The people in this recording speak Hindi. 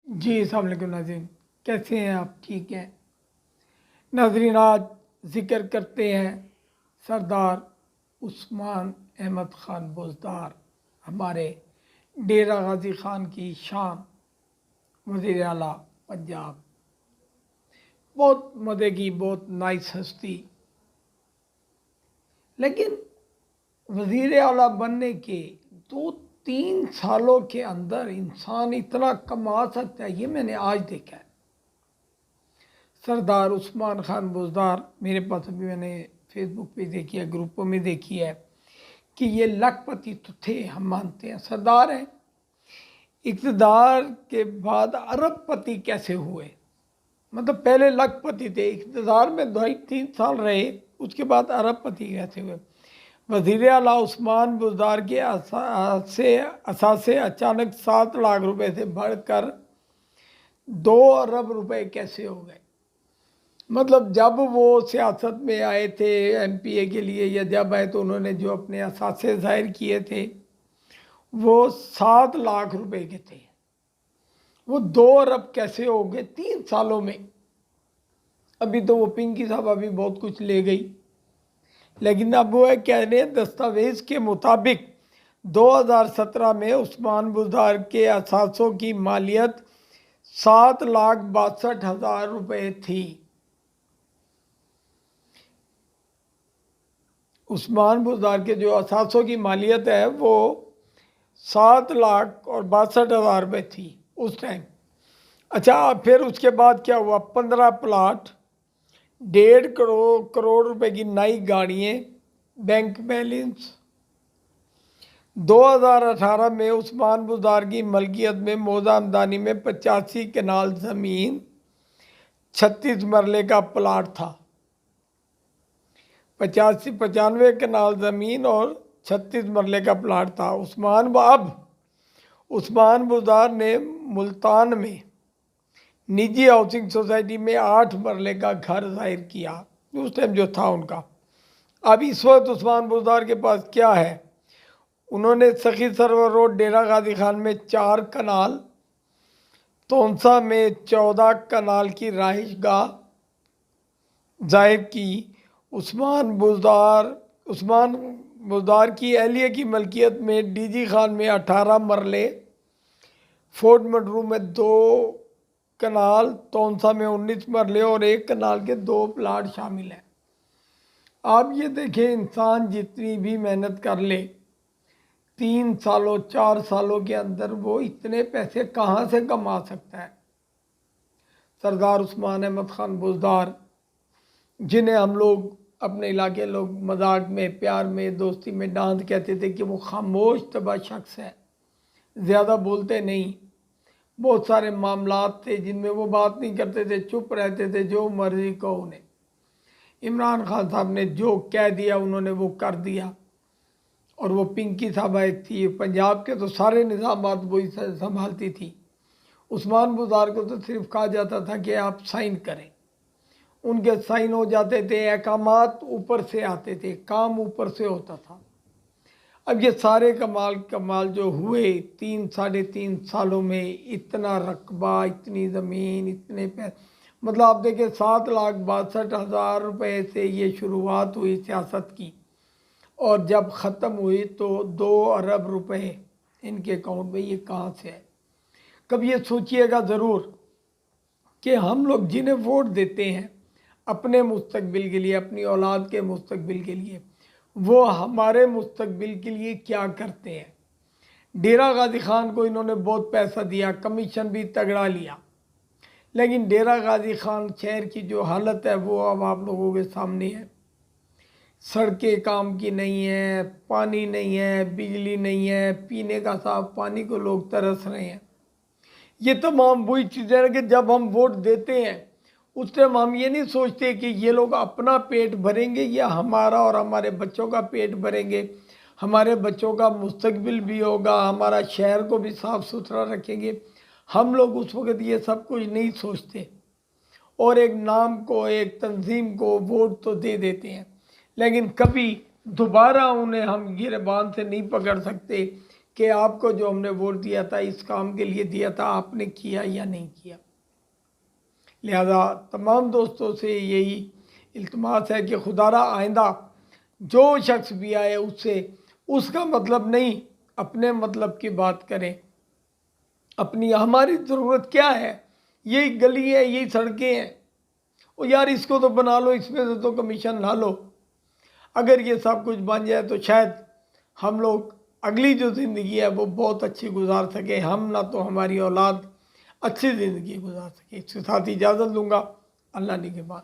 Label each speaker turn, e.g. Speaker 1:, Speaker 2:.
Speaker 1: जी अस्सलाम वालेकुम नाज़रीन, कैसे हैं आप? ठीक हैं नाज़रीन। आज ज़िक्र करते हैं सरदार उस्मान अहमद ख़ान बुज़दार, हमारे डेरा गाज़ी ख़ान की शान, वज़ीर आला पंजाब। बहुत मज़े की, बहुत नाइस हस्ती, लेकिन वज़ीर आला बनने के 2-3 सालों के अंदर इंसान इतना कमा सकता है, ये मैंने आज देखा है। सरदार उस्मान ख़ान बुज़दार, मेरे पास अभी मैंने फेसबुक पे देखी है, ग्रुपों में देखी है कि ये लखपति तो थे, हम मानते हैं सरदार हैं। इक़्तिदार के बाद अरबपति कैसे हुए? मतलब पहले लखपति थे, इक़्तिदार में 2-3 साल रहे, उसके बाद अरबपति कैसे हुए? वज़ीर आला उस्मान बुज़दार के असासे अचानक 7 लाख रुपए से बढ़कर 2 अरब रुपए कैसे हो गए? मतलब जब वो सियासत में आए थे एमपीए के लिए, या जब आए तो उन्होंने जो अपने असासे ज़ाहिर किए थे वो 7 लाख रुपए के थे। वो 2 अरब कैसे हो गए 3 सालों में? अभी तो वो पिंकी साहब अभी बहुत कुछ ले गई, लेकिन अब वो है कह रहे हैं दस्तावेज़ के मुताबिक 2017 में उस्मान बुज़दार के असासों की मालियत 7,62,000 रुपये थी। उस्मान बुज़दार के जो असासों की मालियत है वो 7,62,000 रुपये थी उस टाइम। अच्छा, फिर उसके बाद क्या हुआ? 15 प्लाट, 1.5 करोड़ रुपए की नई गाड़ियाँ, बैंक बैलेंस। 2018 में उस्मान बुज़दार की मलकियत में मौजा हमदानी में 85 कनाल ज़मीन, 36 मरले का प्लाट था। 95 कनाल ज़मीन और 36 मरले का प्लाट था। उस्मान बुज़दार ने मुल्तान में निजी हाउसिंग सोसाइटी में 8 मरले का घर ज़ाहिर किया, उस टाइम जो था उनका। अब इस वक्त उस्मान बुज़दार के पास क्या है? उन्होंने सखी सरवर रोड डेरा गाज़ी ख़ान में 4 कनाल, तोनसा में 14 कनाल की रहाइश गाह ज़ाहिर की। उस्मान बुज़दार की एहलिया की मलकियत में डीजी खान में 18 मरले, फोर्ट मडरू में 2 कनाल, तोनसा में 19 मरले और 1 कनाल के 2 प्लाट शामिल हैं। आप ये देखें, इंसान जितनी भी मेहनत कर ले 3 सालों 4 सालों के अंदर वो इतने पैसे कहाँ से कमा सकता है? सरदार उस्मान अहमद ख़ान बुज़दार, जिन्हें हम लोग अपने इलाके लोग मजाक में, प्यार में, दोस्ती में डांत कहते थे कि वो खामोश तबा शख्स है, ज़्यादा बोलते नहीं। बहुत सारे मामलात थे जिनमें वो बात नहीं करते थे, चुप रहते थे, जो मर्जी कहो उन्हें। इमरान खान साहब ने जो कह दिया उन्होंने वो कर दिया। और वो पिंकी साहब एक थी, पंजाब के तो सारे निज़ामात वही संभालती थी। उस्मान बुज़दार को तो सिर्फ कहा जाता था कि आप साइन करें, उनके साइन हो जाते थे, अहकामात ऊपर से आते थे, काम ऊपर से होता था। अब ये सारे कमाल जो हुए 3-3.5 सालों में, इतना रकबा, इतनी ज़मीन, इतने पैसे, मतलब आप देखिए 7,62,000 रुपये से ये शुरुआत हुई सियासत की, और जब ख़त्म हुई तो 2 अरब रुपए इनके अकाउंट में। ये कहाँ से है? कभी ये सोचिएगा ज़रूर कि हम लोग जिन्हें वोट देते हैं अपने मुस्तकबिल के लिए, अपनी औलाद के मुस्तकबिल के लिए, वो हमारे मुस्तकबिल के लिए क्या करते हैं। डेरा गाज़ी ख़ान को इन्होंने बहुत पैसा दिया, कमीशन भी तगड़ा लिया, लेकिन डेरा गाज़ी ख़ान शहर की जो हालत है वो अब आप लोगों के सामने है। सड़कें काम की नहीं है, पानी नहीं है, बिजली नहीं है, पीने का साफ पानी को लोग तरस रहे हैं। ये तमाम वही चीज़ें हैं कि जब हम वोट देते हैं उस टाइम हम ये नहीं सोचते कि ये लोग अपना पेट भरेंगे या हमारा और हमारे बच्चों का पेट भरेंगे, हमारे बच्चों का मुस्तकबिल भी होगा, हमारा शहर को भी साफ़ सुथरा रखेंगे। हम लोग उस वक्त ये सब कुछ नहीं सोचते और एक नाम को, एक तंजीम को वोट तो दे देते हैं, लेकिन कभी दोबारा उन्हें हम गिरबान से नहीं पकड़ सकते कि आपको जो हमने वोट दिया था इस काम के लिए दिया था, आपने किया या नहीं किया। लिहाजा तमाम दोस्तों से यही इल्तिमास है कि खुदारा आइंदा जो शख्स भी आए उससे उसका मतलब नहीं, अपने मतलब की बात करें। अपनी हमारी ज़रूरत क्या है, यही गली है, यही सड़कें हैं, और यार इसको तो बना लो, इसमें से तो कमीशन ला लो। अगर ये सब कुछ बन जाए तो शायद हम लोग अगली जो ज़िंदगी है वो बहुत अच्छी गुजार सके, हम ना तो हमारी औलाद अच्छी ज़िंदगी गुजार सके। इसके साथ ही इजाज़त दूँगा। अल्लाह निगहबान।